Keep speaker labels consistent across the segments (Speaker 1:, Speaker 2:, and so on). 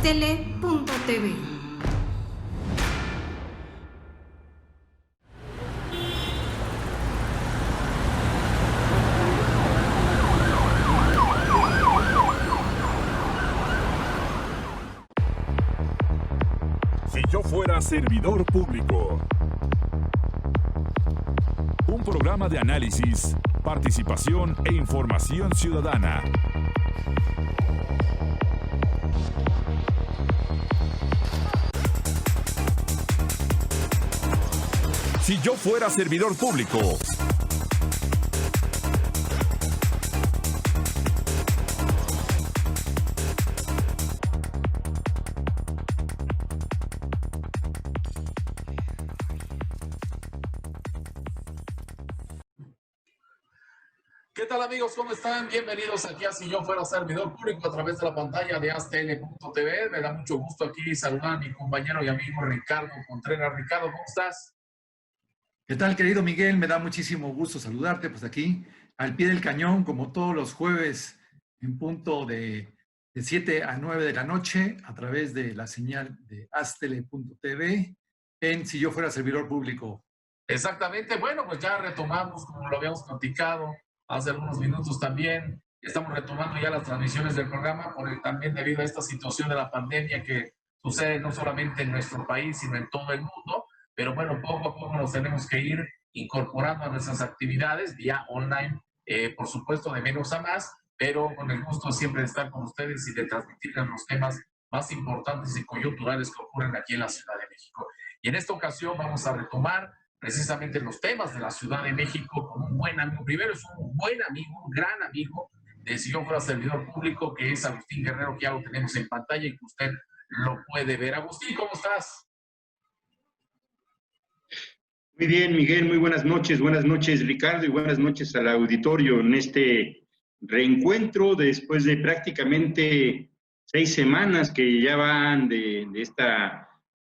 Speaker 1: astele.tv.
Speaker 2: Si yo fuera servidor público. Un programa de análisis, participación e información ciudadana. Si yo fuera servidor público.
Speaker 3: ¿Qué tal, amigos? ¿Cómo están? Bienvenidos aquí a Si yo fuera servidor público a través de la pantalla de astl.tv. Me da mucho gusto aquí saludar a mi compañero y amigo Ricardo Contreras. Ricardo, ¿cómo estás?
Speaker 4: ¿Qué tal, querido Miguel? Me da muchísimo gusto saludarte, pues aquí al pie del cañón, como todos los jueves, en punto de 7 a 9 de la noche, a través de la señal de astl.tv, en Si yo fuera servidor público.
Speaker 3: Exactamente. Bueno, pues ya retomamos, como lo habíamos platicado hace algunos minutos también. Estamos retomando ya las transmisiones del programa, también debido a esta situación de la pandemia que sucede no solamente en nuestro país, sino en todo el mundo. Pero bueno, poco a poco nos tenemos que ir incorporando a nuestras actividades vía online, por supuesto, de menos a más, pero con el gusto siempre de estar con ustedes y de transmitirles los temas más importantes y coyunturales que ocurren aquí en la Ciudad de México. Y en esta ocasión vamos a retomar precisamente los temas de la Ciudad de México con un buen amigo. Primero es un buen amigo, un gran amigo de Si yo fuera servidor público, que es Agustín Guerrero, que ya lo tenemos en pantalla y que usted lo puede ver. Agustín, ¿cómo estás?
Speaker 5: Muy bien, Miguel, muy buenas noches, Ricardo, y buenas noches al auditorio en este reencuentro después de prácticamente 6 semanas que ya van de esta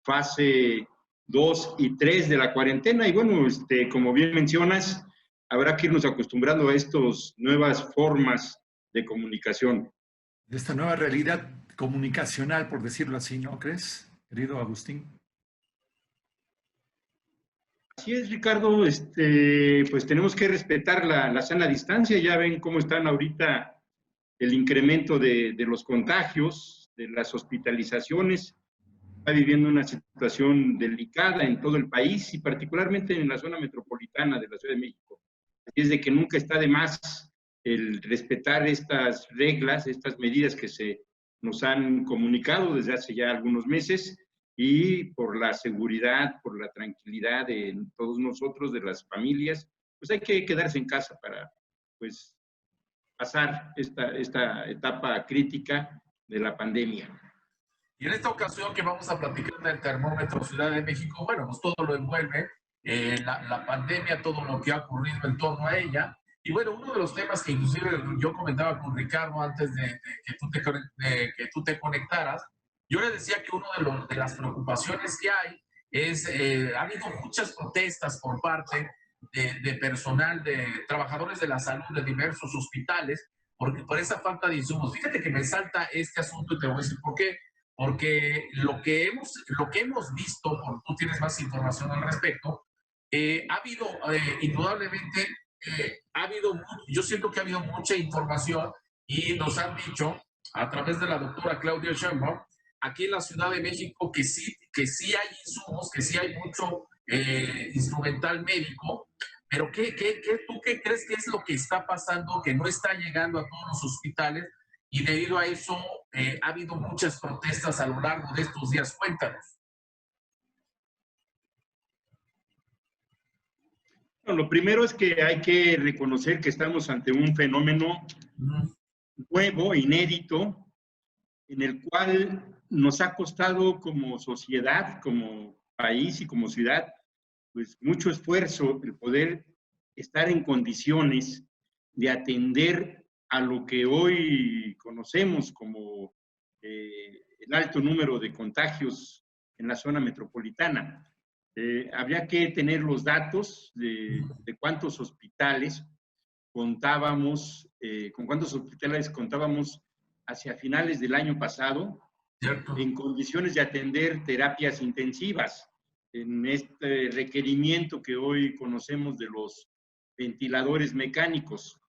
Speaker 5: fase 2 y 3 de la cuarentena. Y bueno, como bien mencionas, habrá que irnos acostumbrando a estas nuevas formas de comunicación.
Speaker 4: De esta nueva realidad comunicacional, por decirlo así, ¿no crees, querido Agustín?
Speaker 5: Así es, Ricardo, pues tenemos que respetar la sana distancia. Ya ven cómo están ahorita el incremento de los contagios, de las hospitalizaciones. Está viviendo una situación delicada en todo el país y particularmente en la zona metropolitana de la Ciudad de México. Así es de que nunca está de más el respetar estas reglas, estas medidas que se nos han comunicado desde hace ya algunos meses, y por la seguridad, por la tranquilidad de todos nosotros, de las familias, pues hay que quedarse en casa para, pues, pasar esta etapa crítica de la pandemia.
Speaker 3: Y en esta ocasión que vamos a platicar del termómetro Ciudad de México, bueno, pues todo lo envuelve, la pandemia, todo lo que ha ocurrido en torno a ella. Y bueno, uno de los temas que inclusive yo comentaba con Ricardo antes de que tú te conectaras, yo le decía que uno de las preocupaciones que hay es, ha habido muchas protestas por parte de personal, de trabajadores de la salud de diversos hospitales, porque por esa falta de insumos. Fíjate que me salta este asunto y te voy a decir por qué. Porque lo que hemos visto, porque tú tienes más información al respecto, ha habido, indudablemente, yo siento que ha habido mucha información y nos han dicho a través de la doctora Claudia Sheinbaum, aquí en la Ciudad de México, que sí hay insumos, que sí hay mucho instrumental médico, pero ¿tú qué crees que es lo que está pasando, que no está llegando a todos los hospitales? Y debido a eso ha habido muchas protestas a lo largo de estos días. Cuéntanos.
Speaker 5: Bueno, lo primero es que hay que reconocer que estamos ante un fenómeno nuevo, inédito, en el cual nos ha costado como sociedad, como país y como ciudad, pues mucho esfuerzo el poder estar en condiciones de atender a lo que hoy conocemos como el alto número de contagios en la zona metropolitana. Habría que tener los datos de cuántos hospitales contábamos, con cuántos hospitales contábamos hacia finales del año pasado,
Speaker 3: Cierto.
Speaker 5: en condiciones de atender terapias intensivas, en este requerimiento que hoy conocemos de los ventiladores mecánicos.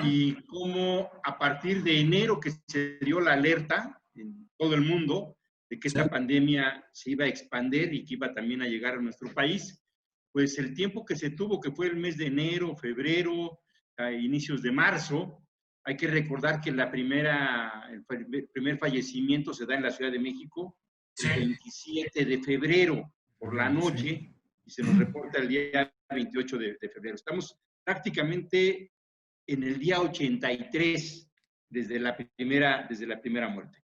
Speaker 5: Y cómo a partir de enero que se dio la alerta en todo el mundo de que esta pandemia se iba a expandir y que iba también a llegar a nuestro país, pues el tiempo que se tuvo, que fue el mes de enero, febrero, a inicios de marzo, hay que recordar que el primer fallecimiento se da en la Ciudad de México el 27 de febrero por la noche y se nos reporta el día 28 de febrero. Estamos prácticamente en el día 83 desde la primera muerte.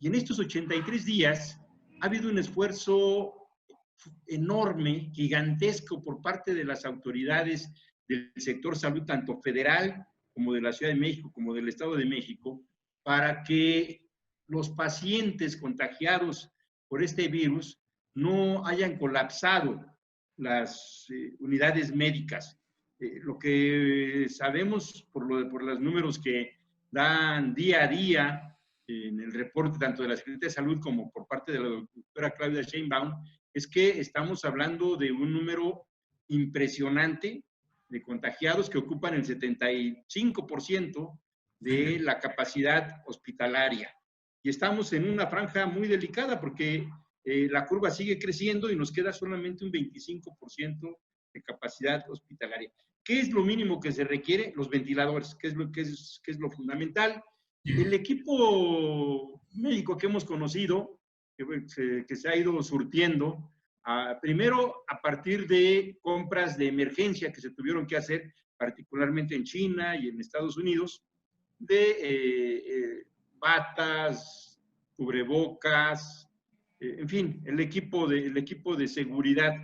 Speaker 5: Y en estos 83 días ha habido un esfuerzo enorme, gigantesco por parte de las autoridades del sector salud, tanto federal como de la Ciudad de México, como del Estado de México, para que los pacientes contagiados por este virus no hayan colapsado las unidades médicas. Lo que sabemos por los números que dan día a día en el reporte tanto de la Secretaría de Salud como por parte de la doctora Claudia Sheinbaum, es que estamos hablando de un número impresionante de contagiados que ocupan el 75% de la capacidad hospitalaria. Y estamos en una franja muy delicada porque la curva sigue creciendo y nos queda solamente un 25% de capacidad hospitalaria. ¿Qué es lo mínimo que se requiere? Los ventiladores, ¿qué es lo fundamental? El equipo médico que hemos conocido, que se ha ido surtiendo, primero a partir de compras de emergencia que se tuvieron que hacer, particularmente en China y en Estados Unidos, de batas, cubrebocas, en fin, el equipo de seguridad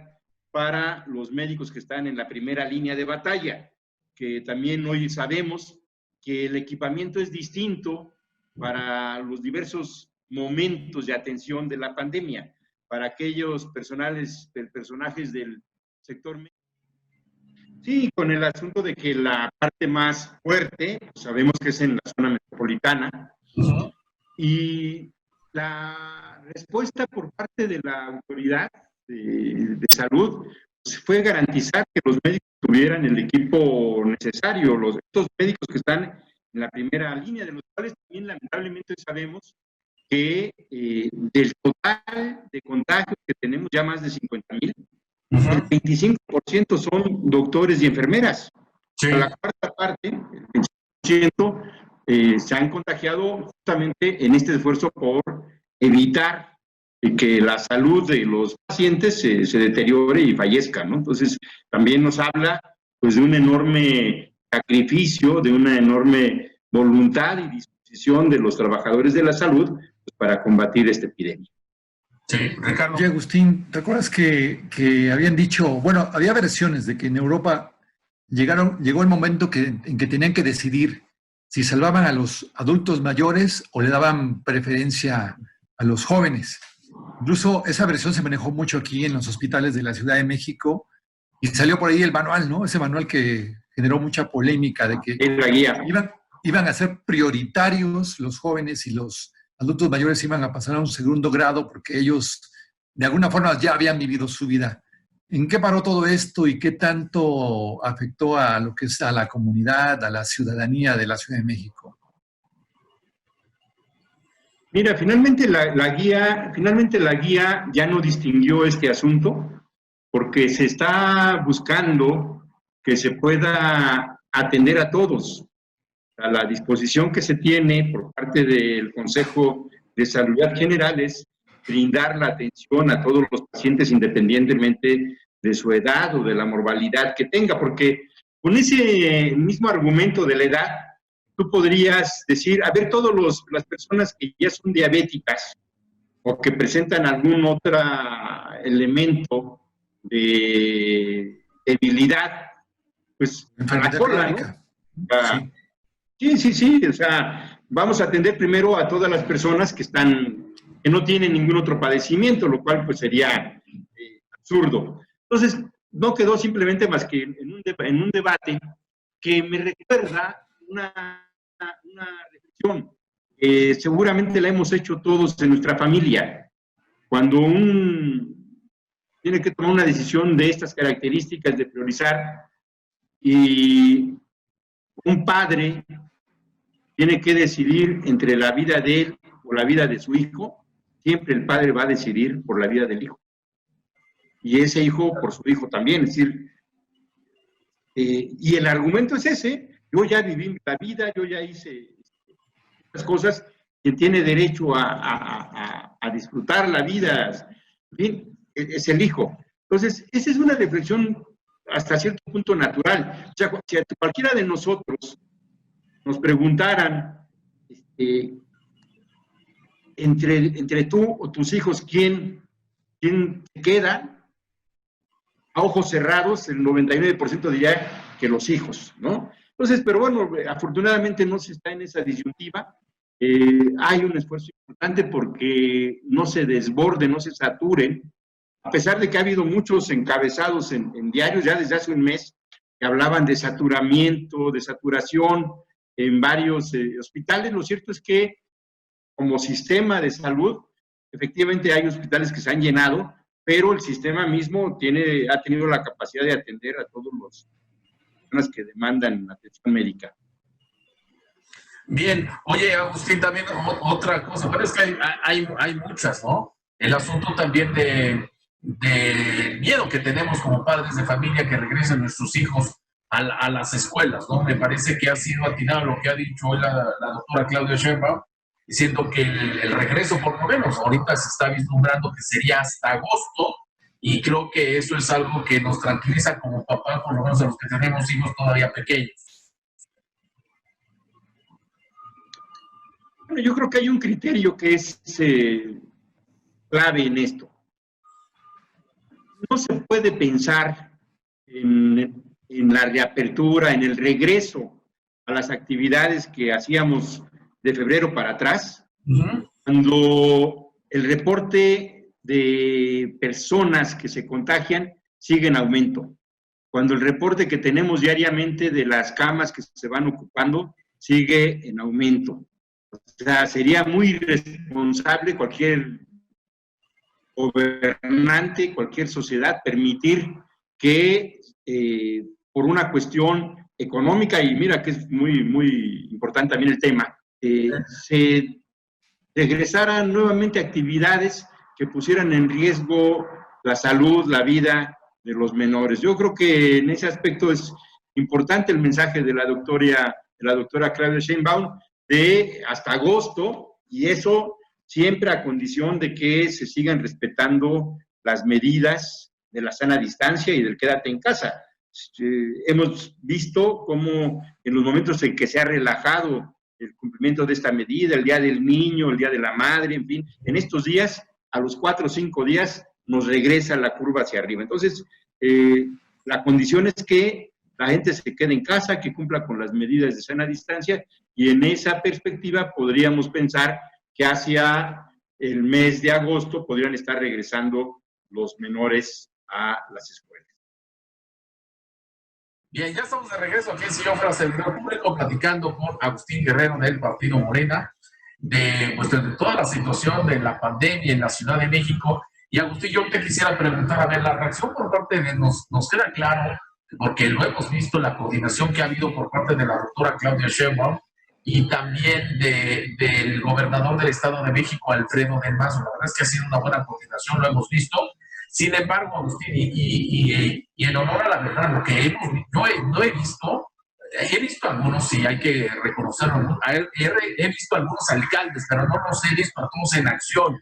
Speaker 5: para los médicos que están en la primera línea de batalla, que también hoy sabemos que el equipamiento es distinto para los diversos momentos de atención de la pandemia, para aquellos personajes del sector médico. Sí, con el asunto de que la parte más fuerte, pues sabemos que es en la zona metropolitana, y la respuesta por parte de la autoridad de salud pues, fue garantizar que los médicos tuvieran el equipo necesario, estos médicos que están en la primera línea, de los cuales también lamentablemente sabemos que del total de contagios que tenemos ya más de 50,000, el 25% son doctores y enfermeras. Sí. La cuarta parte, el 25%, se han contagiado justamente en este esfuerzo por evitar que la salud de los pacientes se deteriore y fallezca, ¿no? Entonces, también nos habla pues, de un enorme sacrificio, de una enorme voluntad y disposición de los trabajadores de la salud pues, para combatir esta epidemia.
Speaker 3: Sí, Ricardo.
Speaker 4: Oye, Agustín, ¿te acuerdas que habían dicho, bueno, había versiones de que en Europa llegó el momento en que tenían que decidir si salvaban a los adultos mayores o le daban preferencia a los jóvenes? Incluso esa versión se manejó mucho aquí en los hospitales de la Ciudad de México y salió por ahí el manual, ¿no? Ese manual que generó mucha polémica de que iban a ser prioritarios los jóvenes y los adultos mayores iban a pasar a un segundo grado porque ellos de alguna forma ya habían vivido su vida. ¿En qué paró todo esto y qué tanto afectó a lo que es a la comunidad, a la ciudadanía de la Ciudad de México?
Speaker 5: Mira, finalmente la guía ya no distinguió este asunto porque se está buscando que se pueda atender a todos. A la disposición que se tiene por parte del Consejo de Salud General es brindar la atención a todos los pacientes independientemente de su edad o de la morbilidad que tenga, porque con ese mismo argumento de la edad, tú podrías decir, a ver, todas las personas que ya son diabéticas o que presentan algún otro elemento de debilidad, pues a la cola, ¿no? Sí, o sea, vamos a atender primero a todas las personas que no tienen ningún otro padecimiento, lo cual pues sería absurdo. Entonces, no quedó simplemente más que en un debate que me recuerda una reflexión. seguramente la hemos hecho todos en nuestra familia. Cuando tiene que tomar una decisión de estas características de priorizar, y un padre tiene que decidir entre la vida de él o la vida de su hijo, siempre el padre va a decidir por la vida del hijo. Y ese hijo por su hijo también. Es decir, y el argumento es ese: yo ya viví la vida, yo ya hice las cosas, quien tiene derecho a disfrutar la vida, en fin, es el hijo. Entonces, esa es una reflexión hasta cierto punto natural. O sea, si a cualquiera de nosotros nos preguntaran, entre tú o tus hijos, ¿quién queda? A ojos cerrados, el 99% diría que los hijos, ¿no? Entonces, pero bueno, afortunadamente no se está en esa disyuntiva. Hay un esfuerzo importante porque no se desborden, no se saturen, a pesar de que ha habido muchos encabezados en diarios ya desde hace un mes que hablaban de saturamiento, de saturación en varios hospitales. Lo cierto es que como sistema de salud, efectivamente hay hospitales que se han llenado, pero el sistema mismo ha tenido la capacidad de atender a todas las personas que demandan atención médica.
Speaker 3: Bien, oye, Agustín, también otra cosa, pero es que hay muchas, ¿no? El asunto también del miedo que tenemos como padres de familia que regresen nuestros hijos a las escuelas, ¿no? Me parece que ha sido atinado lo que ha dicho hoy la doctora Claudia Sheinbaum, diciendo que el regreso, por lo menos, ahorita se está vislumbrando que sería hasta agosto, y creo que eso es algo que nos tranquiliza como papá, por lo menos a los que tenemos hijos todavía pequeños.
Speaker 5: Bueno, yo creo que hay un criterio que es clave en esto. No se puede pensar en la reapertura, en el regreso a las actividades que hacíamos de febrero para atrás, cuando el reporte de personas que se contagian sigue en aumento, cuando el reporte que tenemos diariamente de las camas que se van ocupando sigue en aumento. O sea, sería muy irresponsable cualquier gobernante, cualquier sociedad, permitir que por una cuestión económica, y mira que es muy, muy importante también el tema, se regresaran nuevamente actividades que pusieran en riesgo la salud, la vida de los menores. Yo creo que en ese aspecto es importante el mensaje de la doctora Claudia Sheinbaum de hasta agosto, y eso siempre a condición de que se sigan respetando las medidas de la sana distancia y del quédate en casa. Hemos visto cómo en los momentos en que se ha relajado el cumplimiento de esta medida, el Día del Niño, el Día de la Madre, en fin, en estos días, a los 4 o 5 días, nos regresa la curva hacia arriba. Entonces, la condición es que la gente se quede en casa, que cumpla con las medidas de sana distancia, y en esa perspectiva podríamos pensar que hacia el mes de agosto podrían estar regresando los menores a las escuelas.
Speaker 3: Bien, ya estamos de regreso aquí en Sillón para Servidor Público, platicando con Agustín Guerrero del Partido Morena, de toda la situación de la pandemia en la Ciudad de México. Y Agustín, yo te quisiera preguntar, a ver, la reacción por parte de nos queda claro, porque lo hemos visto, la coordinación que ha habido por parte de la doctora Claudia Sheinbaum y también del gobernador del Estado de México, Alfredo del Mazo. La verdad es que ha sido una buena coordinación, lo hemos visto. Sin embargo, Agustín, y en honor a la verdad, lo que no he visto algunos, sí, hay que reconocerlo, he visto algunos alcaldes, pero no los he visto a todos en acción.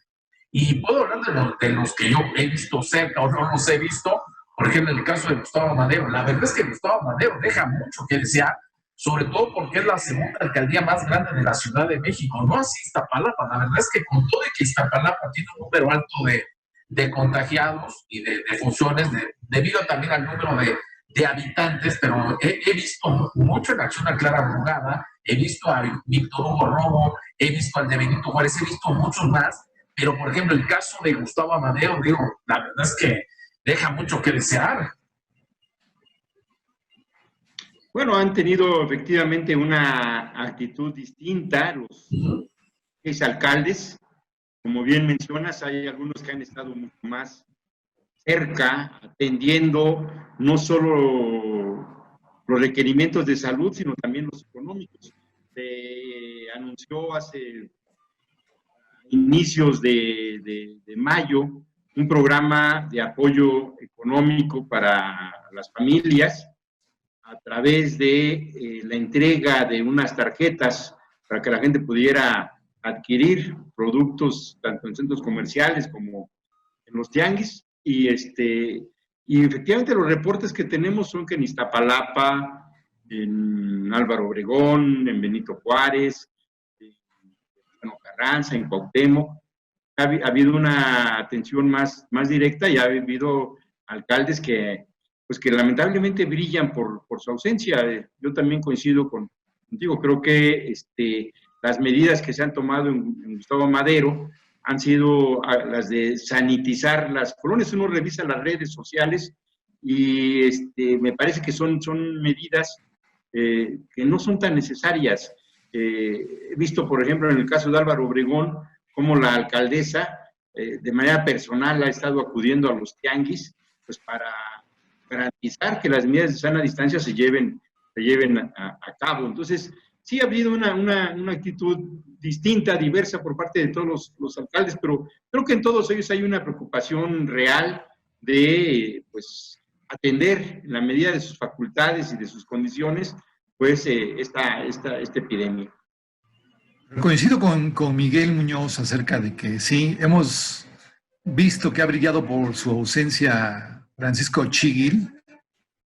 Speaker 3: Y puedo hablar de los que yo he visto cerca o no los he visto. Por ejemplo, en el caso de Gustavo Amadero, la verdad es que Gustavo Amadero deja mucho que desear, sobre todo porque es la segunda alcaldía más grande de la Ciudad de México, no así Iztapalapa. La verdad es que con todo y que Iztapalapa tiene un número alto de contagiados y de funciones, debido también al número de habitantes, pero he visto mucho en acción a Clara Brugada, he visto a Víctor Hugo Romo, he visto al de Benito Juárez, he visto muchos más, pero por ejemplo el caso de Gustavo Amadero, digo, la verdad es que deja mucho que desear.
Speaker 5: Bueno, han tenido efectivamente una actitud distinta 6 alcaldes. Como bien mencionas, hay algunos que han estado mucho más cerca, atendiendo no solo los requerimientos de salud, sino también los económicos. Se anunció hace inicios de mayo un programa de apoyo económico para las familias a través de la entrega de unas tarjetas para que la gente pudiera adquirir productos tanto en centros comerciales como en los tianguis. Y efectivamente los reportes que tenemos son que en Iztapalapa, en Álvaro Obregón, en Benito Juárez, en Carranza, en Cuauhtémoc, ha habido una atención más directa y ha habido alcaldes que lamentablemente brillan por su ausencia. Yo también coincido contigo, creo que las medidas que se han tomado en Gustavo Madero han sido las de sanitizar las colonias. Uno revisa las redes sociales y me parece que son medidas que no son tan necesarias. He visto, por ejemplo, en el caso de Álvaro Obregón, cómo la alcaldesa de manera personal ha estado acudiendo a los tianguis pues para garantizar que las medidas de sana distancia se lleven a cabo. Entonces, sí ha habido una actitud distinta, diversa por parte de todos los alcaldes, pero creo que en todos ellos hay una preocupación real de pues atender en la medida de sus facultades y de sus condiciones pues esta epidemia.
Speaker 4: Coincido con Miguel Muñoz acerca de que sí, hemos visto que ha brillado por su ausencia Francisco Chiguil.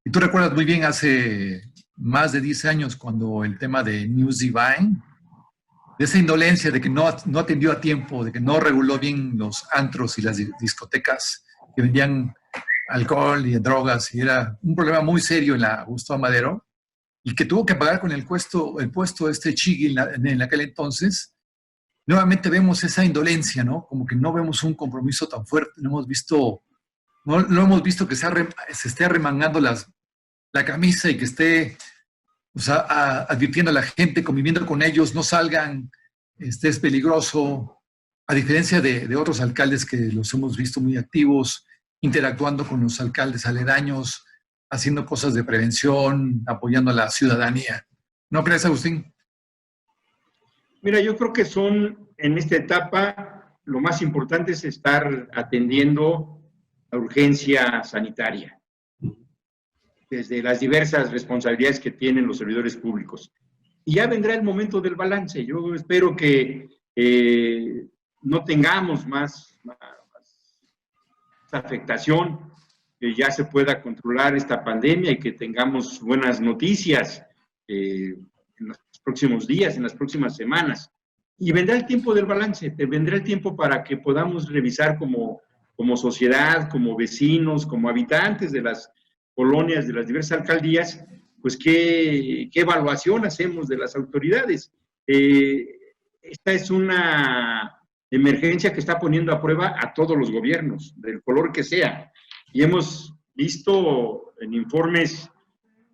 Speaker 4: Y tú recuerdas muy bien hace más de 10 años cuando el tema de News Divine, de esa indolencia de que no atendió a tiempo, de que no reguló bien los antros y las discotecas que vendían alcohol y drogas, y era un problema muy serio en la Gustavo Madero, y que tuvo que pagar con el puesto Chiguil en aquel entonces. Nuevamente vemos esa indolencia, ¿no? Como que no vemos un compromiso tan fuerte, no hemos visto que se esté arremangando la camisa y que esté advirtiendo a la gente, conviviendo con ellos, no salgan, es peligroso, a diferencia de otros alcaldes que los hemos visto muy activos, interactuando con los alcaldes aledaños, haciendo cosas de prevención, apoyando a la ciudadanía. ¿No crees, Agustín?
Speaker 5: Mira, yo creo que en esta etapa, lo más importante es estar atendiendo la urgencia sanitaria, desde las diversas responsabilidades que tienen los servidores públicos. Y ya vendrá el momento del balance. Yo espero que no tengamos más afectación, que ya se pueda controlar esta pandemia y que tengamos buenas noticias en los próximos días, en las próximas semanas. Y vendrá el tiempo del balance, vendrá el tiempo para que podamos revisar como sociedad, como vecinos, como habitantes de las colonias, de las diversas alcaldías, pues qué evaluación hacemos de las autoridades. Esta es una emergencia que está poniendo a prueba a todos los gobiernos, del color que sea. Y hemos visto en informes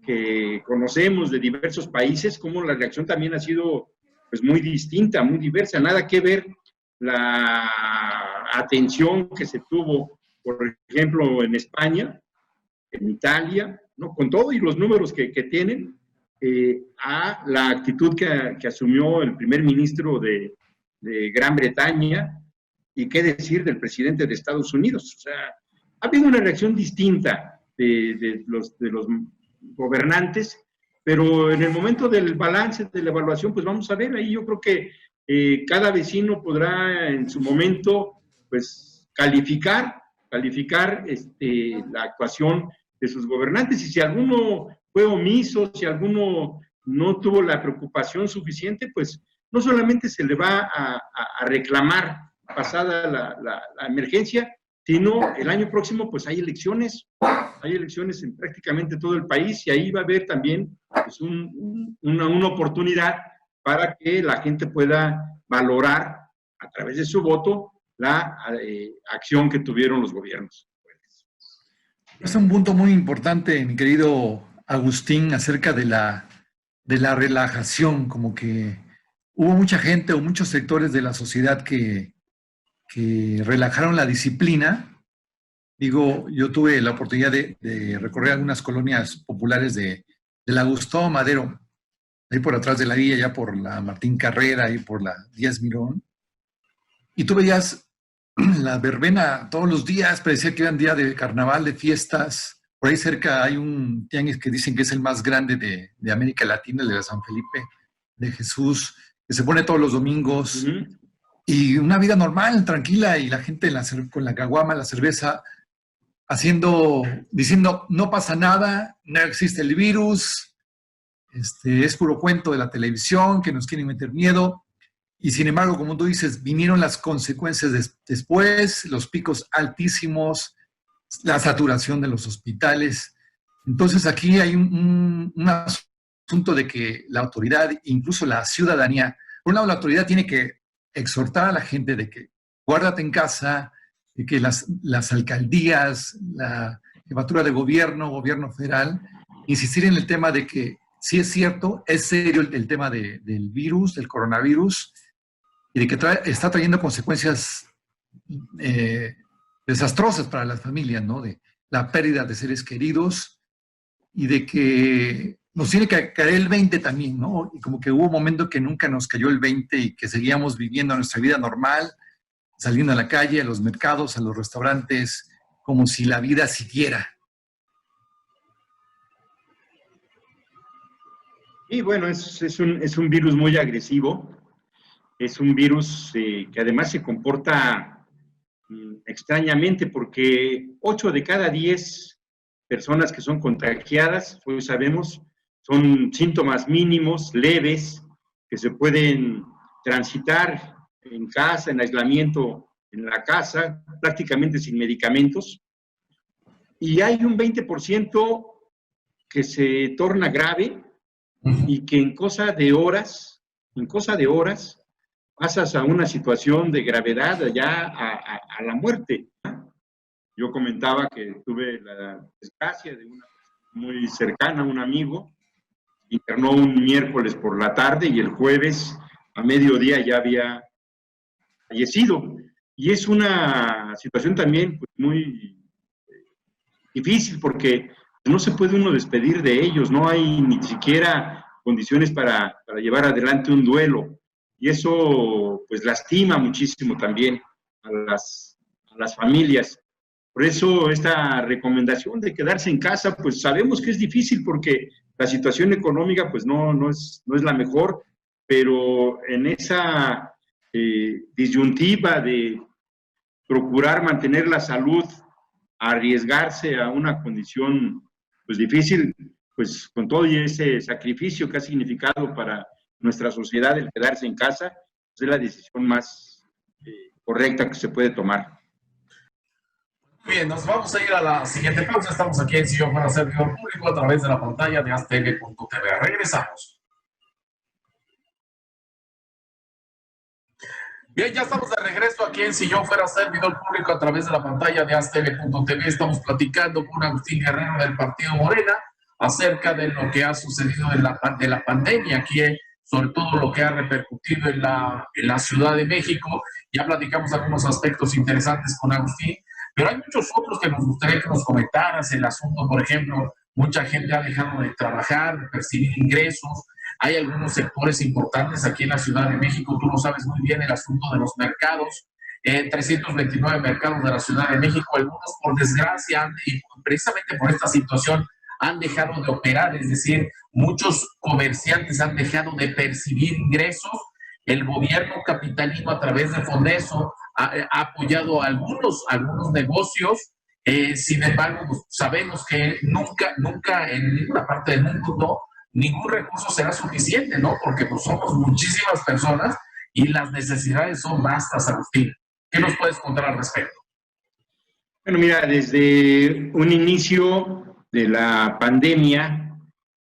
Speaker 5: que conocemos de diversos países cómo la reacción también ha sido pues muy distinta, muy diversa. Nada que ver la atención que se tuvo, por ejemplo, en España, en Italia, ¿no? Con todo y los números que tienen, a la actitud que asumió el primer ministro de Gran Bretaña, y qué decir del presidente de Estados Unidos. O sea, ha habido una reacción distinta de los gobernantes, pero en el momento del balance, de la evaluación, pues vamos a ver, ahí yo creo que cada vecino podrá en su momento, pues, calificar la actuación de sus gobernantes, y si alguno fue omiso, si alguno no tuvo la preocupación suficiente, pues no solamente se le va a reclamar pasada la emergencia, sino el año próximo pues hay elecciones en prácticamente todo el país, y ahí va a haber también pues, una oportunidad para que la gente pueda valorar a través de su voto la acción que tuvieron los gobiernos.
Speaker 4: Es un punto muy importante, mi querido Agustín, acerca de la relajación, como que hubo mucha gente o muchos sectores de la sociedad que relajaron la disciplina. Digo, yo tuve la oportunidad de recorrer algunas colonias populares de la Gustavo Madero, ahí por atrás de la villa, ya por la Martín Carrera y por la Díaz Mirón. Y tú veías la verbena todos los días, parecía que eran día de carnaval, de fiestas. Por ahí cerca hay un tianguis que dicen que es el más grande de América Latina, el de la San Felipe de Jesús, que se pone todos los domingos. Y una vida normal, tranquila, y la gente con la caguama, la cerveza, diciendo, no pasa nada, no existe el virus, es puro cuento de la televisión, que nos quieren meter miedo. Y sin embargo, como tú dices, vinieron las consecuencias después, los picos altísimos, la saturación de los hospitales. Entonces aquí hay un asunto de que la autoridad, incluso la ciudadanía, por un lado la autoridad tiene que exhortar a la gente de que guárdate en casa, de que las alcaldías, la jefatura de gobierno federal, insistir en el tema de que sí es cierto, es serio el tema del virus, del coronavirus, y de que está trayendo consecuencias desastrosas para las familias, ¿no? De la pérdida de seres queridos y de que nos tiene que caer el 20 también, ¿no? Y como que hubo un momento que nunca nos cayó el 20 y que seguíamos viviendo nuestra vida normal, saliendo a la calle, a los mercados, a los restaurantes, como si la vida siguiera.
Speaker 5: Y bueno, es un virus muy agresivo, es un virus que además se comporta extrañamente porque 8 de cada 10 personas que son contagiadas, pues sabemos, son síntomas mínimos, leves, que se pueden transitar en casa, en aislamiento en la casa, prácticamente sin medicamentos. Y hay un 20% que se torna grave y que en cosa de horas, pasas a una situación de gravedad, ya a la muerte. Yo comentaba que tuve la desgracia de una muy cercana, un amigo, internó un miércoles por la tarde y el jueves a mediodía ya había fallecido. Y es una situación también pues, muy difícil porque no se puede uno despedir de ellos, no hay ni siquiera condiciones para llevar adelante un duelo. Y eso pues lastima muchísimo también a las familias. Por eso esta recomendación de quedarse en casa, pues sabemos que es difícil porque la situación económica pues no es la mejor, pero en esa disyuntiva de procurar mantener la salud, arriesgarse a una condición pues difícil, pues con todo ese sacrificio que ha significado para nuestra sociedad el quedarse en casa, pues es la decisión más correcta que se puede tomar.
Speaker 3: Bien, nos vamos a ir a la siguiente pausa. Estamos aquí en Si Yo Fuera Servidor Público a través de la pantalla de aztv.tv. Regresamos. Bien, ya estamos de regreso aquí en Si Yo Fuera Servidor Público a través de la pantalla de aztv.tv. Estamos platicando con Agustín Guerrero del Partido Morena acerca de lo que ha sucedido de la pandemia aquí, sobre todo lo que ha repercutido en la Ciudad de México. Ya platicamos algunos aspectos interesantes con Agustín, pero hay muchos otros que nos gustaría que nos comentaras. El asunto, por ejemplo, mucha gente ha dejado de trabajar, de percibir ingresos. Hay algunos sectores importantes aquí en la Ciudad de México, tú lo sabes muy bien, el asunto de los mercados, 329 mercados de la Ciudad de México, algunos por desgracia, y precisamente por esta situación, han dejado de operar, es decir, muchos comerciantes han dejado de percibir ingresos. El gobierno capitalino a través de Foneso ha apoyado a algunos negocios. Sin embargo, pues, sabemos que nunca en ninguna parte del mundo ningún recurso será suficiente, ¿no? Porque pues, somos muchísimas personas y las necesidades son vastas, Agustín. ¿Qué nos puedes contar al respecto?
Speaker 5: Bueno, mira, desde un inicio de la pandemia,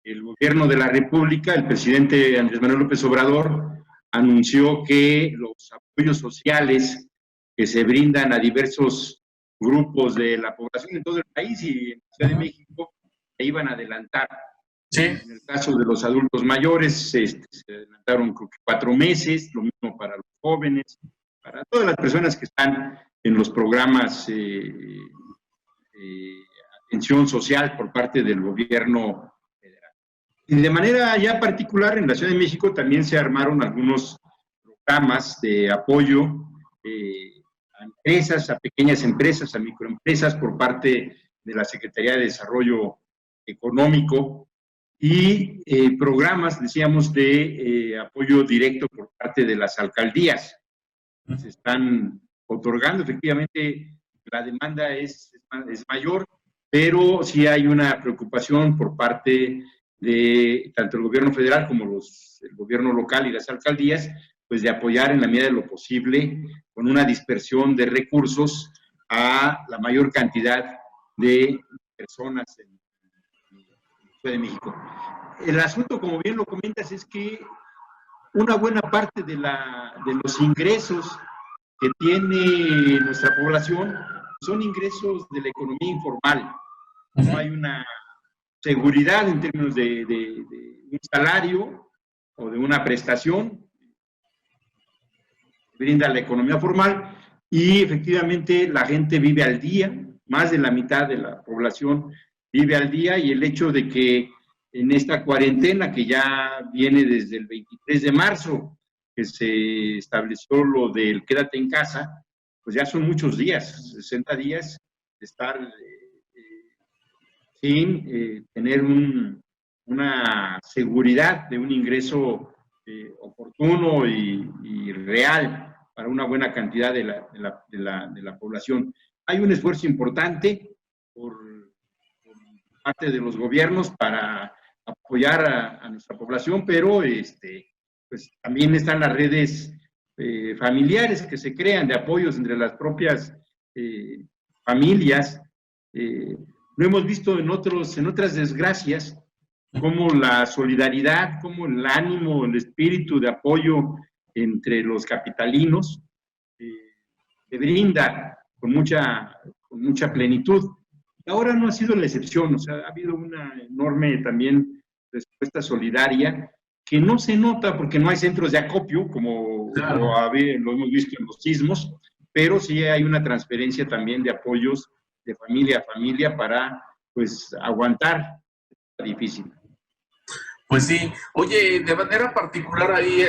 Speaker 5: el gobierno de la República, el presidente Andrés Manuel López Obrador, anunció que los apoyos sociales que se brindan a diversos grupos de la población en todo el país y en la Ciudad de México se iban a adelantar.
Speaker 3: Sí.
Speaker 5: En el caso de los adultos mayores, se adelantaron creo que 4 meses, lo mismo para los jóvenes, para todas las personas que están en los programas atención social por parte del gobierno federal. Y de manera ya particular, en la Ciudad de México también se armaron algunos programas de apoyo a empresas, a pequeñas empresas, a microempresas por parte de la Secretaría de Desarrollo Económico y programas, decíamos, de apoyo directo por parte de las alcaldías. Se están otorgando, efectivamente, la demanda es mayor, pero sí hay una preocupación por parte de tanto el gobierno federal como el gobierno local y las alcaldías, pues de apoyar en la medida de lo posible con una dispersión de recursos a la mayor cantidad de personas en la Ciudad de México. El asunto, como bien lo comentas, es que una buena parte de los ingresos que tiene nuestra población son ingresos de la economía informal. No hay una seguridad en términos de un salario o de una prestación que brinda la economía formal, y efectivamente la gente vive al día, más de la mitad de la población vive al día, y el hecho de que en esta cuarentena que ya viene desde el 23 de marzo, que se estableció lo del quédate en casa, pues ya son muchos días, 60 días de estar sin tener una seguridad de un ingreso oportuno y real para una buena cantidad de la población. Hay un esfuerzo importante por parte de los gobiernos para apoyar a nuestra población, pero pues también están las redes familiares que se crean de apoyos entre las propias familias. Lo hemos visto en otras desgracias, como la solidaridad, como el ánimo, el espíritu de apoyo entre los capitalinos se brinda con mucha plenitud. Ahora no ha sido la excepción, o sea, ha habido una enorme también respuesta solidaria que no se nota porque no hay centros de acopio, como lo hemos visto en los sismos, pero sí hay una transferencia también de apoyos de familia a familia para, pues, aguantar. Difícil.
Speaker 3: Pues sí. Oye, de manera particular ahí,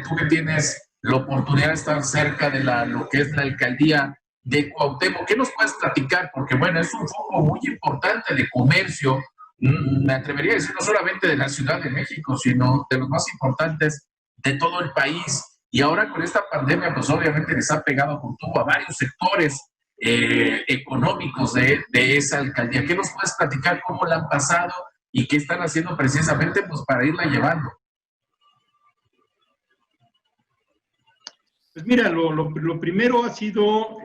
Speaker 3: tú que tienes la oportunidad de estar cerca de lo que es la alcaldía de Cuauhtémoc, ¿qué nos puedes platicar? Porque, bueno, es un foco muy importante de comercio, me atrevería a decir, no solamente de la Ciudad de México, sino de los más importantes de todo el país. Y ahora con esta pandemia, pues obviamente les ha pegado con tubo a varios sectores económicos de esa alcaldía. ¿Qué nos puedes platicar? ¿Cómo la han pasado? ¿Y qué están haciendo precisamente pues, para irla llevando?
Speaker 5: Pues mira, lo primero ha sido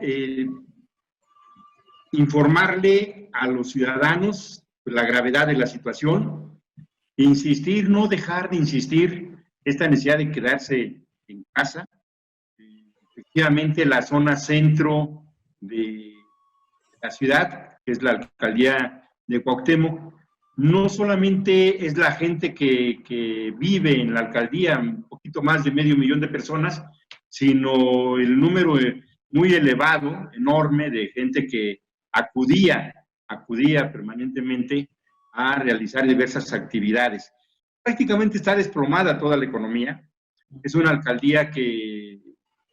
Speaker 5: informarle a los ciudadanos la gravedad de la situación, insistir, no dejar de insistir esta necesidad de quedarse en casa. Efectivamente, la zona centro de la ciudad, que es la alcaldía de Cuauhtémoc, no solamente es la gente que vive en la alcaldía, un poquito más de 500,000 de personas, sino el número muy elevado, enorme, de gente que acudía permanentemente a realizar diversas actividades. Prácticamente está desplomada toda la economía. Es una alcaldía que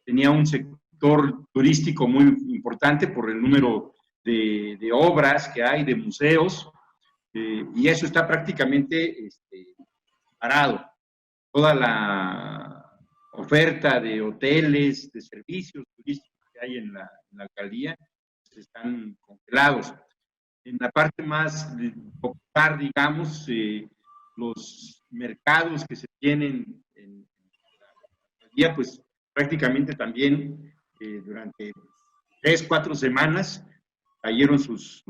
Speaker 5: tenía un sector turístico muy importante por el número de obras que hay, de museos, y eso está prácticamente parado. Toda la oferta de hoteles, de servicios turísticos que hay en la alcaldía están congelados. En la parte más popular, digamos, los mercados que se tienen en la alcaldía, pues prácticamente también durante 3-4 semanas cayeron sus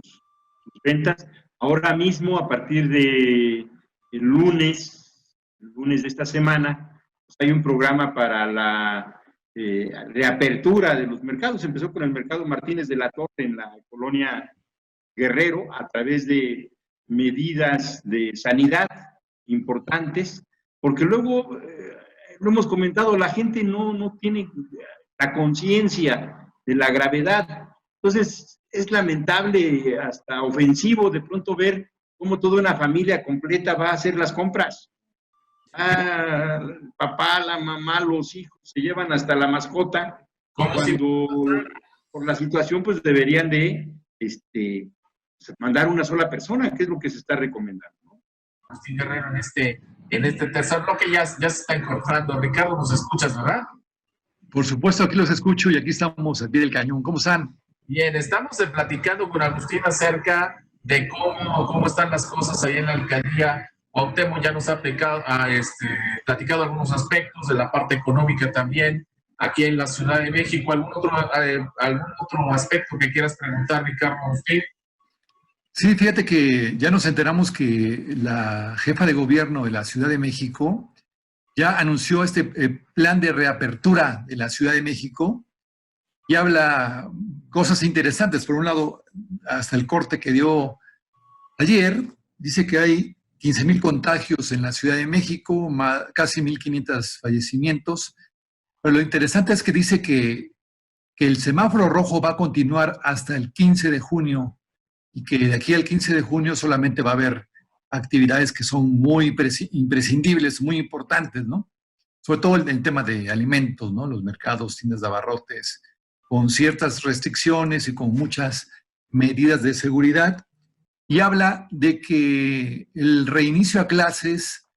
Speaker 5: ventas. Ahora mismo, a partir de el lunes de esta semana, pues hay un programa para la reapertura de los mercados. Empezó con el mercado Martínez de la Torre en la colonia Guerrero, a través de medidas de sanidad, importantes, porque luego, lo hemos comentado, la gente no tiene la conciencia de la gravedad. Entonces, es lamentable, hasta ofensivo de pronto ver cómo toda una familia completa va a hacer las compras. El papá, la mamá, los hijos se llevan hasta la mascota, cuando por la situación pues deberían de mandar una sola persona, que es lo que se está recomendando, ¿no?
Speaker 3: Agustín Guerrero en este tercer bloque ya se está incorporando. Ricardo, nos escuchas, ¿verdad?
Speaker 4: Por supuesto, aquí los escucho y aquí estamos al pie del cañón. ¿Cómo están?
Speaker 3: Bien, estamos platicando con Agustín acerca de cómo están las cosas ahí en la alcaldía. Cuauhtémoc ya nos ha platicado algunos aspectos de la parte económica también aquí en la Ciudad de México. ¿Algún otro aspecto que quieras preguntar, Ricardo, Agustín?
Speaker 4: Sí, fíjate que ya nos enteramos que la jefa de gobierno de la Ciudad de México ya anunció este plan de reapertura de la Ciudad de México y habla cosas interesantes. Por un lado, hasta el corte que dio ayer, dice que hay 15,000 contagios en la Ciudad de México, casi 1,500 fallecimientos. Pero lo interesante es que dice que el semáforo rojo va a continuar hasta el 15 de junio y que de aquí al 15 de junio solamente va a haber actividades que son muy imprescindibles, muy importantes, ¿no? Sobre todo el tema de alimentos, ¿no? Los mercados, tiendas de abarrotes, con ciertas restricciones y con muchas medidas de seguridad. Y habla de que el reinicio a clases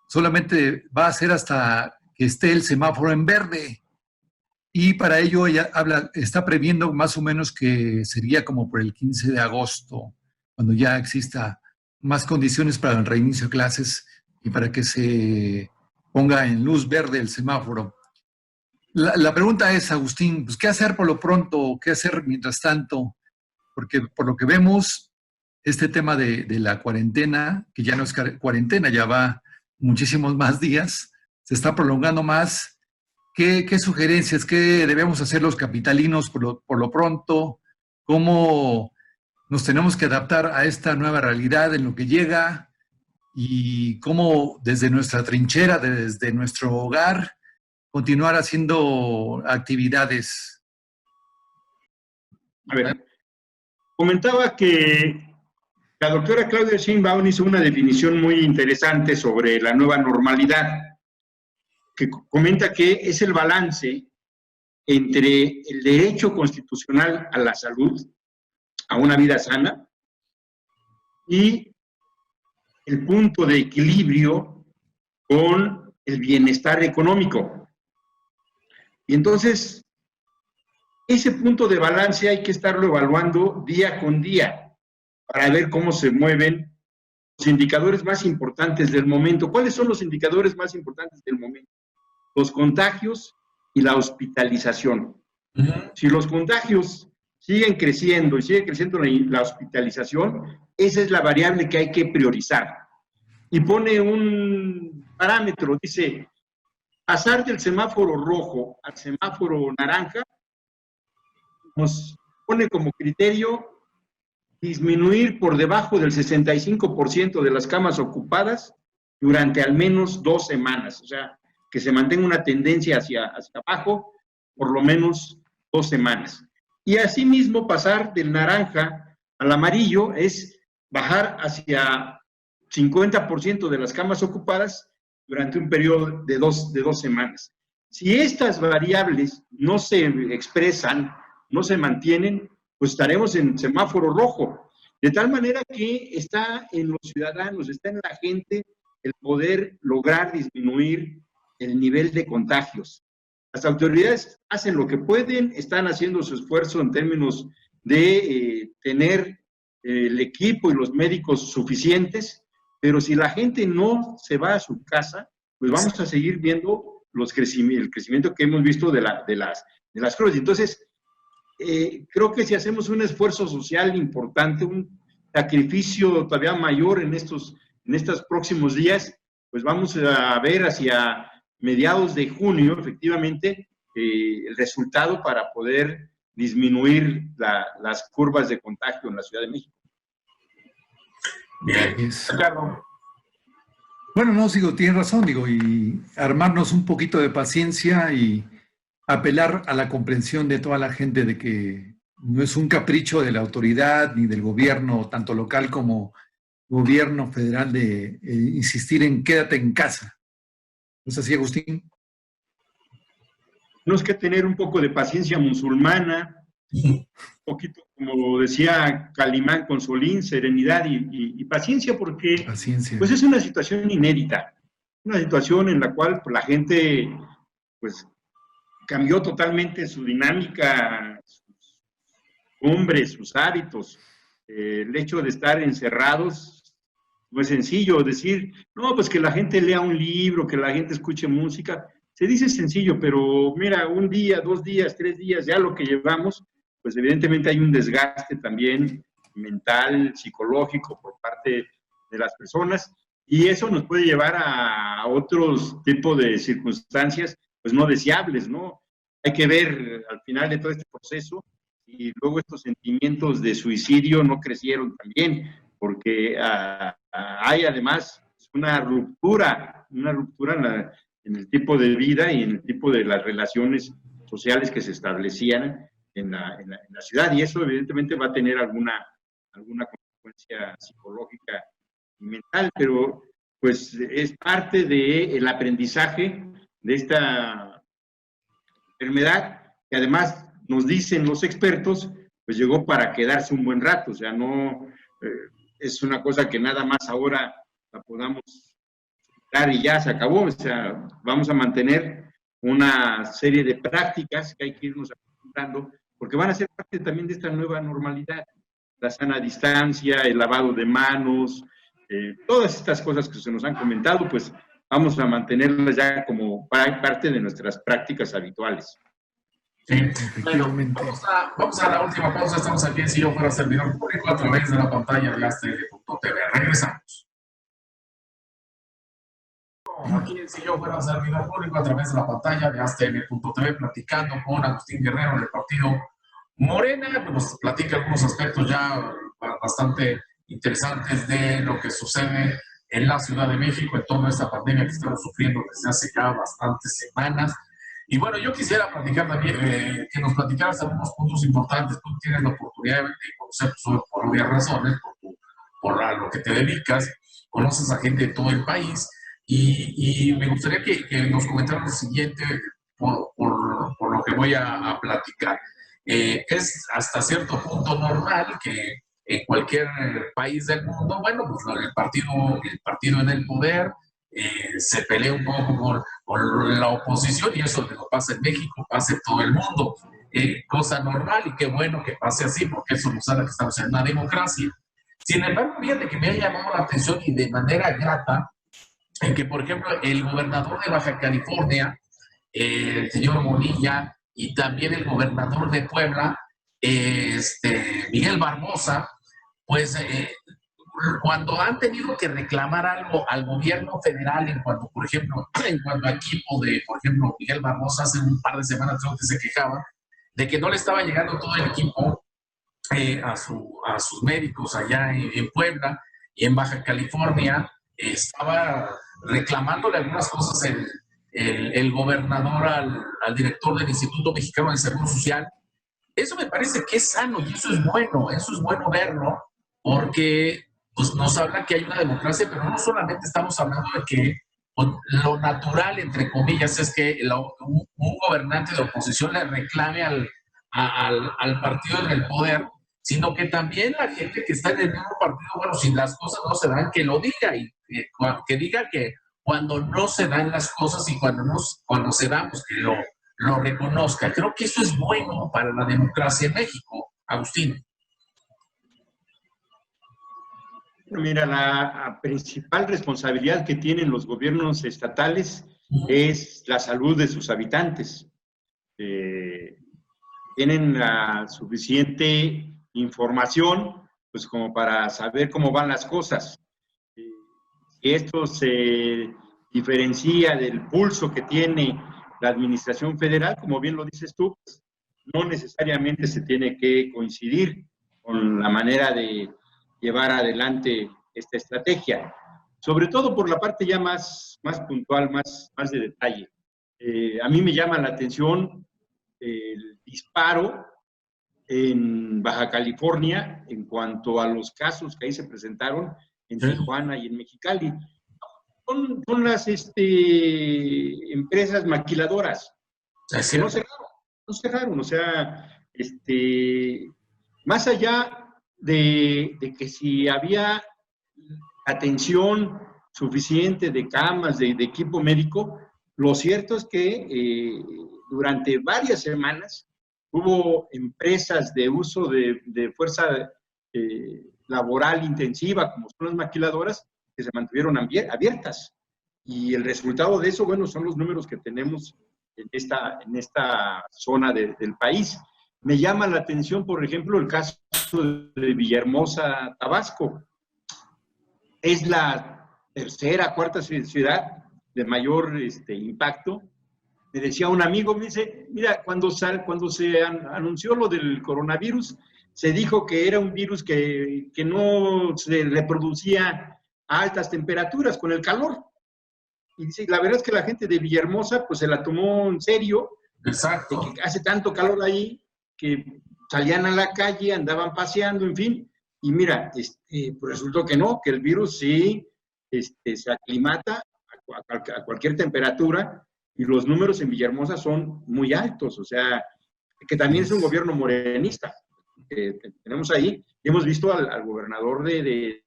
Speaker 4: solamente va a ser hasta que esté el semáforo en verde. Y para ello ella está previendo más o menos que sería como por el 15 de agosto, cuando ya exista más condiciones para el reinicio de clases y para que se ponga en luz verde el semáforo. La pregunta es, Agustín, pues, ¿qué hacer por lo pronto? ¿Qué hacer mientras tanto? Porque por lo que vemos, este tema de la cuarentena, que ya no es cuarentena, ya va muchísimos más días, se está prolongando más. ¿Qué sugerencias, qué debemos hacer los capitalinos por lo pronto? ¿Cómo nos tenemos que adaptar a esta nueva realidad en lo que llega? Y cómo desde nuestra trinchera, desde nuestro hogar, continuar haciendo actividades.
Speaker 5: A ver, comentaba que la doctora Claudia Sheinbaum hizo una definición muy interesante sobre la nueva normalidad, que comenta que es el balance entre el derecho constitucional a la salud, a una vida sana, y el punto de equilibrio con el bienestar económico. Y entonces, ese punto de balance hay que estarlo evaluando día con día para ver cómo se mueven los indicadores más importantes del momento. ¿Cuáles son los indicadores más importantes del momento? Los contagios y la hospitalización. Si los contagios siguen creciendo y sigue creciendo la hospitalización, esa es la variable que hay que priorizar. Y pone un parámetro, dice, pasar del semáforo rojo al semáforo naranja, nos pone como criterio disminuir por debajo del 65% de las camas ocupadas durante al menos 2 semanas. O sea, que se mantenga una tendencia hacia abajo por lo menos 2 semanas. Y asimismo pasar del naranja al amarillo es bajar hacia 50% de las camas ocupadas durante un periodo de dos semanas. Si estas variables no se expresan, no se mantienen, pues estaremos en semáforo rojo. De tal manera que está en los ciudadanos, está en la gente el poder lograr disminuir el nivel de contagios. Las autoridades hacen lo que pueden, están haciendo su esfuerzo en términos de tener el equipo y los médicos suficientes, pero si la gente no se va a su casa, pues vamos a seguir viendo el crecimiento que hemos visto de las cruces. Entonces, creo que si hacemos un esfuerzo social importante, un sacrificio todavía mayor en estos próximos días, pues vamos a ver hacia mediados de junio, efectivamente, el resultado para poder disminuir las curvas de contagio en la Ciudad de México.
Speaker 3: Bien, Ricardo.
Speaker 4: Bueno, no, sigo, tienes razón, digo, y armarnos un poquito de paciencia y apelar a la comprensión de toda la gente de que no es un capricho de la autoridad ni del gobierno, tanto local como gobierno federal, de insistir en quédate en casa. ¿No es así, Agustín?
Speaker 5: Tenemos que tener un poco de paciencia musulmana, un poquito, como decía Calimán con Solín, serenidad y paciencia, porque
Speaker 4: Paciencia.
Speaker 5: pues es una situación inédita, una situación en la cual pues, la gente pues cambió totalmente su dinámica, sus costumbres, sus hábitos. El hecho de estar encerrados no es sencillo. Decir, no, pues que la gente lea un libro, que la gente escuche música, se dice sencillo, pero mira, un día, 2 días, 3 días, ya lo que llevamos, pues evidentemente hay un desgaste también mental, psicológico por parte de las personas, y eso nos puede llevar a otros tipos de circunstancias, pues no deseables, ¿no? Hay que ver al final de todo este proceso, y luego estos sentimientos de suicidio no crecieron también, porque hay además una ruptura en el tipo de vida y en el tipo de las relaciones sociales que se establecían en la ciudad, y eso evidentemente va a tener alguna consecuencia psicológica y mental, pero pues es parte del aprendizaje de esta enfermedad, que además nos dicen los expertos, pues llegó para quedarse un buen rato, o sea, no es una cosa que nada más ahora la podamos dar y ya se acabó, o sea, vamos a mantener una serie de prácticas que hay que irnos acostumbrando, porque van a ser parte también de esta nueva normalidad, la sana distancia, el lavado de manos, todas estas cosas que se nos han comentado, pues vamos a mantenerlas ya como parte de nuestras prácticas habituales.
Speaker 3: Sí. Bueno, vamos a la última pausa. Estamos aquí en Si Yo Fuera Servidor Público a través de la pantalla de ASTL.tv. Regresamos. Aquí en Si Yo Fuera Servidor Público a través de la pantalla de ASTL.tv, platicando con Agustín Guerrero del partido Morena. Nos platica algunos aspectos ya bastante interesantes de lo que sucede en la Ciudad de México en toda esta pandemia que estamos sufriendo desde hace ya bastantes semanas. Y bueno, yo quisiera platicar también, que nos platicaras algunos puntos importantes. Tú tienes la oportunidad de conocer, por obvias razones, por lo que te dedicas, conoces a gente de todo el país, y me gustaría que nos comentaras lo siguiente por lo que voy a platicar. Es hasta cierto punto normal que en cualquier país del mundo, bueno, pues el partido en el poder se pelea un poco con la oposición, y eso no pasa en México, pasa en todo el mundo. Cosa normal, y qué bueno que pase así, porque eso nos habla que estamos en una democracia. Sin embargo, fíjate que me ha llamado la atención, y de manera grata, en que, por ejemplo, el gobernador de Baja California, el señor Bonilla, y también el gobernador de Puebla, Miguel Barbosa, pues cuando han tenido que reclamar algo al gobierno federal, en cuanto, por ejemplo, al equipo de, por ejemplo, Miguel Barbosa, hace un par de semanas creo que se quejaba de que no le estaba llegando todo el equipo a sus médicos allá en Puebla, y en Baja California estaba reclamándole algunas cosas el gobernador al director del Instituto Mexicano del Seguro Social. Eso me parece que es sano, y eso es bueno verlo, porque pues, nos habla que hay una democracia, pero no solamente estamos hablando de que pues, lo natural, entre comillas, es que un gobernante de oposición le reclame al partido en el poder, sino que también la gente que está en el mismo partido, bueno, si las cosas no se dan, que lo diga, y que diga que cuando no se dan las cosas, y cuando se dan, pues que lo reconozca. Creo que eso es bueno para la democracia en México, Agustín.
Speaker 5: Mira, la principal responsabilidad que tienen los gobiernos estatales es la salud de sus habitantes. Tienen la suficiente información, pues como para saber cómo van las cosas. Si esto se diferencia del pulso que tiene la administración federal, como bien lo dices tú, pues, no necesariamente se tiene que coincidir con la manera de llevar adelante esta estrategia. sobre todo por la parte ya más puntual, más de detalle. A mí me llama la atención el disparo en Baja California en cuanto a los casos que ahí se presentaron en Tijuana y en Mexicali. Son las empresas maquiladoras que no cerraron. O sea, más allá de que si había atención suficiente de camas, de equipo médico, lo cierto es que durante varias semanas hubo empresas de uso de fuerza laboral intensiva, como son las maquiladoras, que se mantuvieron abiertas. Y el resultado de eso, bueno, son los números que tenemos en esta zona del país. Me llama la atención, por ejemplo, el caso de Villahermosa, Tabasco. Es la tercera, cuarta ciudad de mayor impacto. Me decía un amigo, me dice, mira, cuando se anunció lo del coronavirus, se dijo que era un virus que no se reproducía a altas temperaturas con el calor. Y dice, la verdad es que la gente de Villahermosa pues se la tomó en serio.
Speaker 3: Exacto.
Speaker 5: Que hace tanto calor ahí que salían a la calle, andaban paseando, en fin. Y mira, pues resultó que no, que el virus sí se aclimata a cualquier temperatura y los números en Villahermosa son muy altos. O sea, que también es un gobierno morenista que tenemos ahí. Hemos visto al gobernador de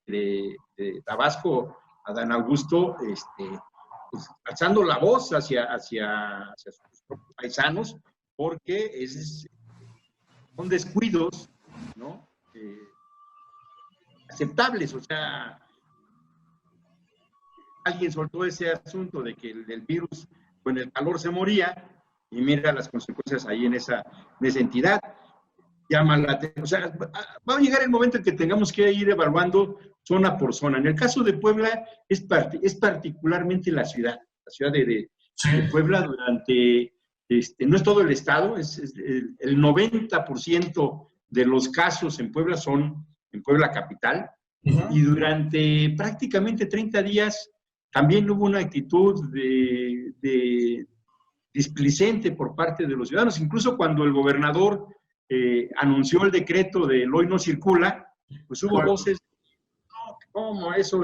Speaker 5: Tabasco, Adán Augusto, pues, alzando la voz hacia sus propios paisanos, porque son descuidos, ¿no? Aceptables. O sea, alguien soltó ese asunto de que el virus con el calor se moría, y mira las consecuencias ahí en esa entidad. Llama la atención. O sea, va a llegar el momento en que tengamos que ir evaluando zona por zona. En el caso de Puebla, es particularmente la ciudad de Puebla durante, no es todo el estado, el 90% de los casos en Puebla son en Puebla capital, y durante prácticamente 30 días también hubo una actitud de displicente por parte de los ciudadanos. Incluso cuando el gobernador anunció el decreto de hoy no circula, pues hubo voces, no, ¿cómo eso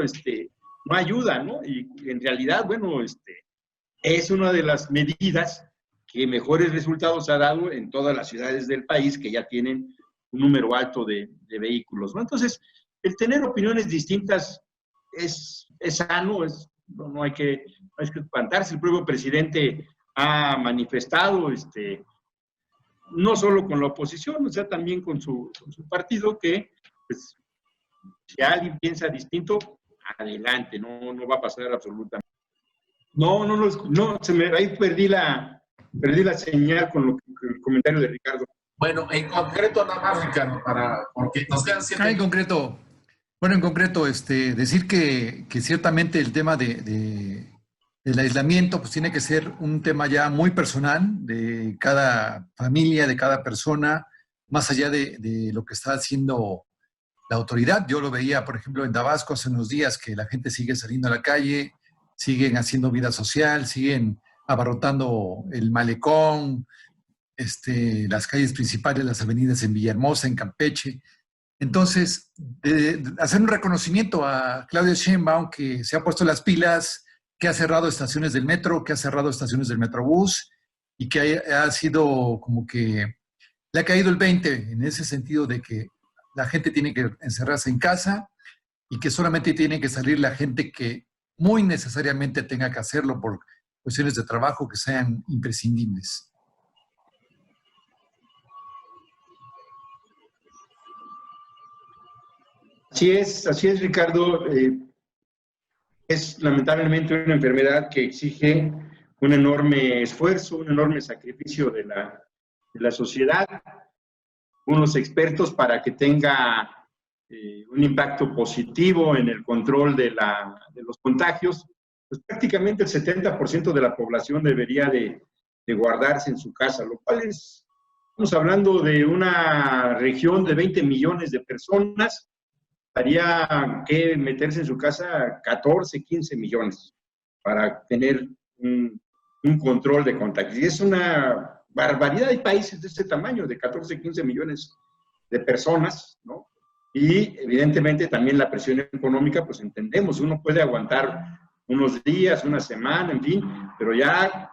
Speaker 5: no ayuda, ¿no? Y en realidad, bueno, es una de las medidas que mejores resultados ha dado en todas las ciudades del país que ya tienen un número alto de vehículos, ¿no? Entonces, el tener opiniones distintas es sano, no hay que espantarse. El propio presidente ha manifestado, no solo con la oposición, o sea, también con su partido, que pues, si alguien piensa distinto, adelante, no va a pasar absolutamente. Ahí perdí la señal con el comentario de Ricardo.
Speaker 3: Bueno, en concreto nada más, Ricardo, porque nos quedan 7
Speaker 4: en concreto, decir que ciertamente el tema del aislamiento pues tiene que ser un tema ya muy personal de cada familia, de cada persona, más allá de lo que está haciendo la autoridad. Yo lo veía, por ejemplo, en Tabasco hace unos días, que la gente sigue saliendo a la calle, siguen haciendo vida social, siguen abarrotando el malecón, las calles principales, las avenidas en Villahermosa, en Campeche. Entonces, hacer un reconocimiento a Claudia Sheinbaum, que se ha puesto las pilas, que ha cerrado estaciones del metro, que ha cerrado estaciones del Metrobús, y que ha sido como que le ha caído el 20 en ese sentido de que la gente tiene que encerrarse en casa y que solamente tiene que salir la gente que muy necesariamente tenga que hacerlo por cuestiones de trabajo que sean imprescindibles.
Speaker 5: Así es, Ricardo. Es lamentablemente una enfermedad que exige un enorme esfuerzo, un enorme sacrificio de la sociedad, unos expertos para que tenga un impacto positivo en el control de los contagios. Pues prácticamente el 70% de la población debería de guardarse en su casa, lo cual estamos hablando de una región de 20 millones de personas. haría que meterse en su casa 14, 15 millones para tener un control de contagios. Y es una barbaridad. Hay países de este tamaño, de 14, 15 millones de personas, ¿no? Y evidentemente también la presión económica, pues entendemos, uno puede aguantar unos días, una semana, en fin, pero ya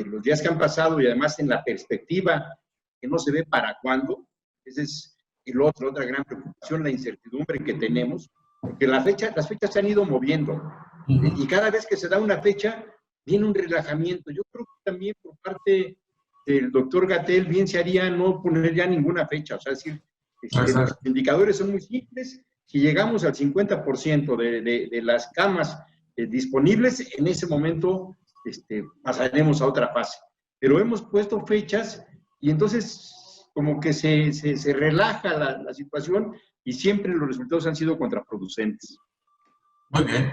Speaker 5: los días que han pasado y además en la perspectiva que no se ve para cuándo, esa es otra gran preocupación, la incertidumbre que tenemos, porque las fechas se han ido moviendo y cada vez que se da una fecha viene un relajamiento. Yo creo que también por parte del doctor Gatell bien se haría no poner ya ninguna fecha, o sea, decir, los indicadores son muy simples. Si llegamos al 50% de las camas disponibles, en ese momento pasaremos a otra fase. Pero hemos puesto fechas y entonces como que se relaja la situación y siempre los resultados han sido contraproducentes.
Speaker 3: Muy bien.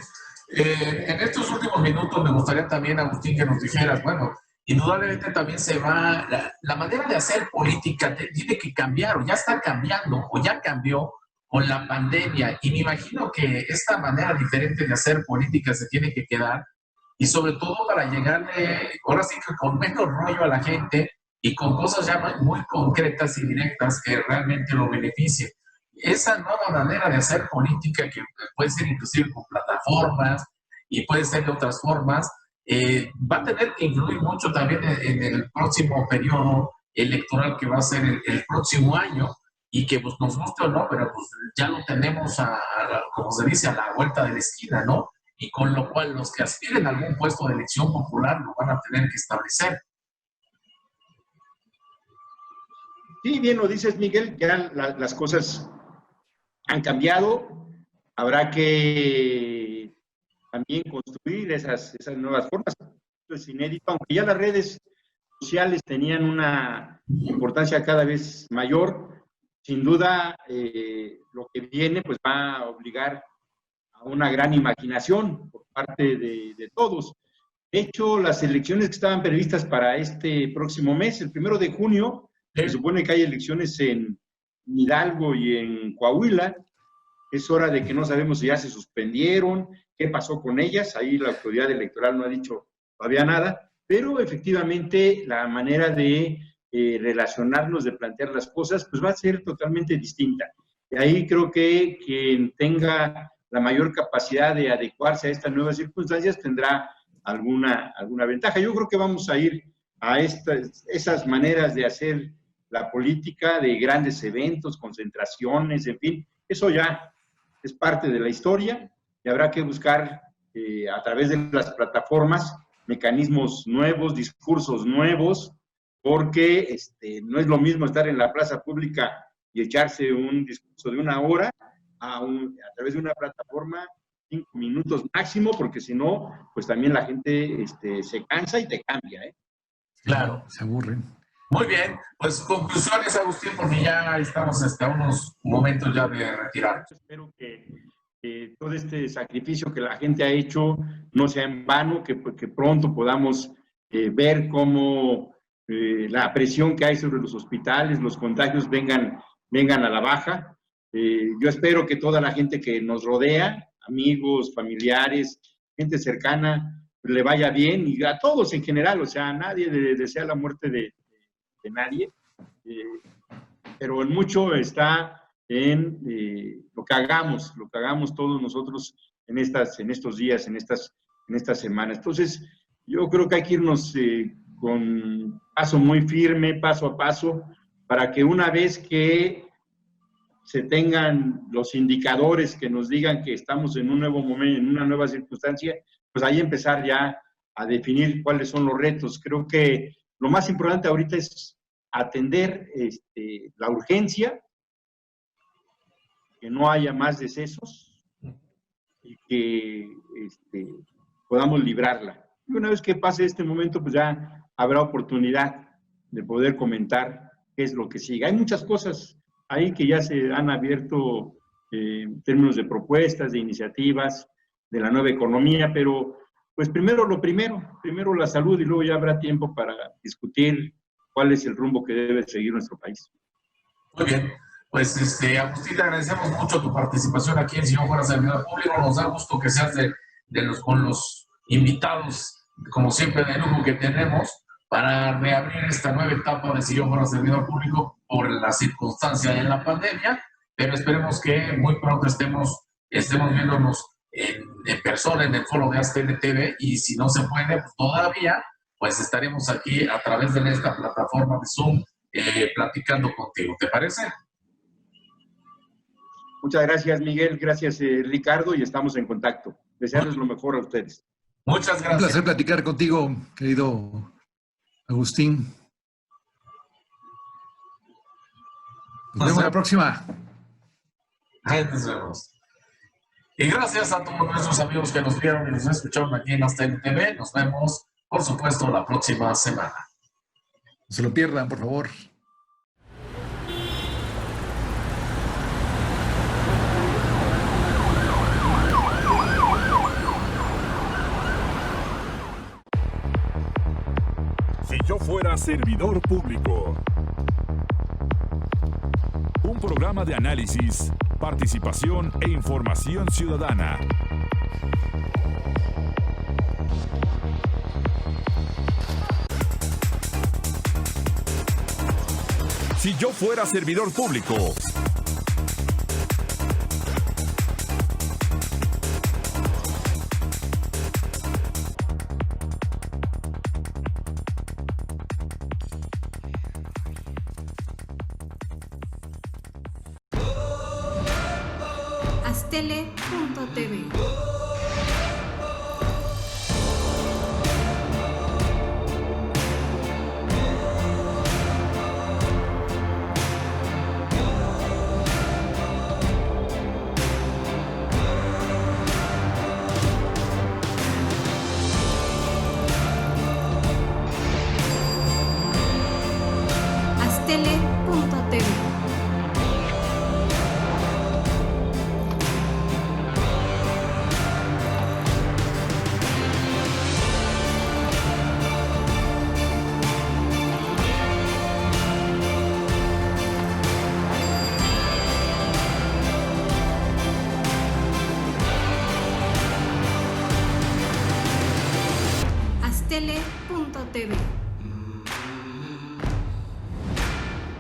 Speaker 3: En estos últimos minutos me gustaría también, Agustín, que nos dijeras, bueno, indudablemente también se va, la manera de hacer política tiene que cambiar, o ya está cambiando, o ya cambió con la pandemia, y me imagino que esta manera diferente de hacer política se tiene que quedar, y sobre todo para llegarle, ahora sí que con menos rollo a la gente, y con cosas ya muy concretas y directas que realmente lo beneficien. Esa nueva manera de hacer política, que puede ser inclusive con plataformas, y puede ser de otras formas, va a tener que influir mucho también en el próximo periodo electoral que va a ser el próximo año, y que pues, nos guste o no, pero pues ya lo tenemos, como se dice, a la vuelta de la esquina, ¿no? Y con lo cual los que aspiren a algún puesto de elección popular lo van a tener que establecer.
Speaker 5: Sí, bien lo dices, Miguel, ya las cosas han cambiado, habrá que también construir esas nuevas formas. Esto es inédito, aunque ya las redes sociales tenían una importancia cada vez mayor. Sin duda, lo que viene pues va a obligar a una gran imaginación por parte de todos. De hecho, las elecciones que estaban previstas para este próximo mes, el 1 de junio, se supone que hay elecciones en Hidalgo y en Coahuila. Es hora de que no sabemos si ya se suspendieron, qué pasó con ellas. Ahí la autoridad electoral no ha dicho todavía nada, pero efectivamente la manera de relacionarnos, de plantear las cosas, pues va a ser totalmente distinta. Y ahí creo que quien tenga la mayor capacidad de adecuarse a estas nuevas circunstancias tendrá alguna ventaja. Yo creo que vamos a ir a esas maneras de hacer la política, de grandes eventos, concentraciones, en fin, eso ya es parte de la historia y habrá que buscar a través de las plataformas mecanismos nuevos, discursos nuevos, porque no es lo mismo estar en la plaza pública y echarse un discurso de 1 hora a través de una plataforma 5 minutos máximo, porque si no, pues también la gente se cansa y te cambia, ¿eh?
Speaker 3: Claro.
Speaker 4: Se aburren.
Speaker 3: Muy bien, pues conclusiones, Agustín, porque ya estamos a unos momentos ya de retirar.
Speaker 5: Espero que todo este sacrificio que la gente ha hecho no sea en vano, que pronto podamos ver cómo la presión que hay sobre los hospitales, los contagios vengan a la baja. Yo espero que toda la gente que nos rodea, amigos, familiares, gente cercana, le vaya bien, y a todos en general, o sea, a nadie desea la muerte de nadie, pero en mucho está en lo que hagamos todos nosotros en estos días, en estas semanas. Entonces, yo creo que hay que irnos con paso muy firme, paso a paso, para que una vez que se tengan los indicadores que nos digan que estamos en un nuevo momento, en una nueva circunstancia, pues ahí empezar ya a definir cuáles son los retos. Creo que lo más importante ahorita es atender la urgencia, que no haya más decesos y que podamos librarla. Y una vez que pase este momento, pues ya habrá oportunidad de poder comentar qué es lo que sigue. Hay muchas cosas ahí que ya se han abierto en términos de propuestas, de iniciativas, de la nueva economía, pero pues primero la salud, y luego ya habrá tiempo para discutir cuál es el rumbo que debe seguir nuestro país.
Speaker 3: Muy bien. Pues, Agustín, te agradecemos mucho tu participación aquí en Si Yo Fuera Servidor Público. Nos da gusto que seas con los invitados, como siempre, de lujo que tenemos para reabrir esta nueva etapa de Si Yo Fuera Servidor Público por la circunstancia de la pandemia, pero esperemos que muy pronto estemos viéndonos en persona en el foro de Aztel TV, y si no se puede, pues todavía, pues estaremos aquí a través de esta plataforma de Zoom platicando contigo. ¿Te parece?
Speaker 5: Muchas gracias, Miguel. Gracias, Ricardo, y estamos en contacto. Desearles lo mejor a ustedes.
Speaker 3: Muchas gracias.
Speaker 4: Un placer platicar contigo, querido Agustín. Nos vemos la próxima.
Speaker 3: Ahí nos vemos. Y gracias a todos nuestros amigos que nos vieron y nos escucharon aquí en Aztel TV. Nos vemos, por supuesto, la próxima semana.
Speaker 4: No se lo pierdan, por favor.
Speaker 2: Si yo fuera servidor público. Un programa de análisis, participación e información ciudadana. Si yo fuera servidor público.
Speaker 1: Aztele.tv. Aztele.tv. Aztele.tv.